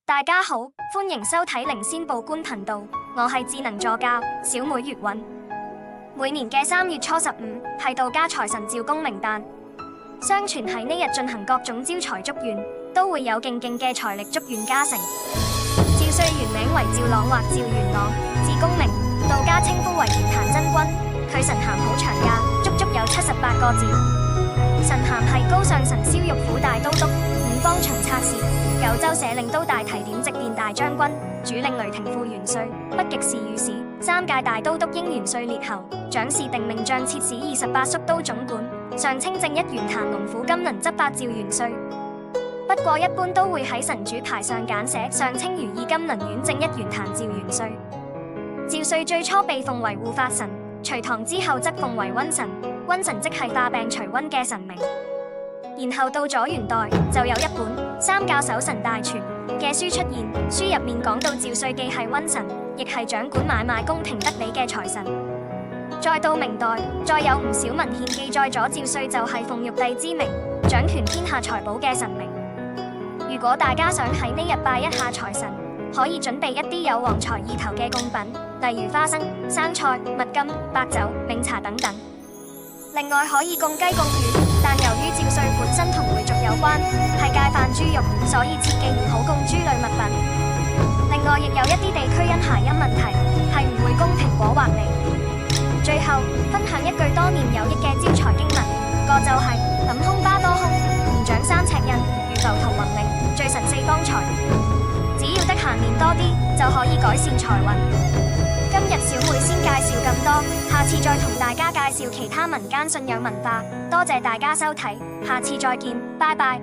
大家好，歡迎收睇靈仙報觀頻道，我係智能助教小妹月韻。每年嘅3月初15係道家財神趙公明誕，相傳喺呢日進行各種招財祝願，都會有勁嘅財力祝願加成。趙歲原名為趙朗或趙元朗，字公明，道家稱呼為玄壇真君。佢神銜好長架，足有78個字。神銜係高上神霄玉府大都督、五方巡察使、九州社領都大提點直殿大將軍、主領雷霆副元帥、北極使御史、3屆大都督英元帥列侯、掌事定命將設使28宿都總管，上稱正一玄壇龍虎金輪執法趙元帥。不過一般都會喺神主牌上簡寫，上稱如意金輪院正一玄壇趙元帥。趙歲最初被奉為護法神，隋唐之後則奉為瘟神，瘟神即係化病除瘟嘅神明。然後到咗元代，就有一本三教守神大全嘅書出現，書入面講到趙歲既係瘟神，亦係掌管買賣公平得理嘅財神。再到明代，再有唔少文獻記載咗趙歲就係奉玉帝之名，掌權天下財寶嘅神明。如果大家想喺呢日拜一下財神，可以準備一啲有旺財意頭嘅貢品，例如花生、生菜、蜜柑、白酒、茗茶等等。另外可以供雞供魚，但由於趙歲本身同回族有關，係戒飯豬肉，所以切記唔好供豬類物品。另外亦有一啲地區因諧音問題，係唔會供蘋果或梨。最後分享一句多年有益嘅招財經文，個就係揼空巴多空，年長3尺印，如浮屠宏令，聚神4方財。只要得閒練多啲，就可以改善財運。今日小妹先介紹咁多，下次再同大家介紹其他民間信仰文化。多謝大家收睇，下次再見，拜拜。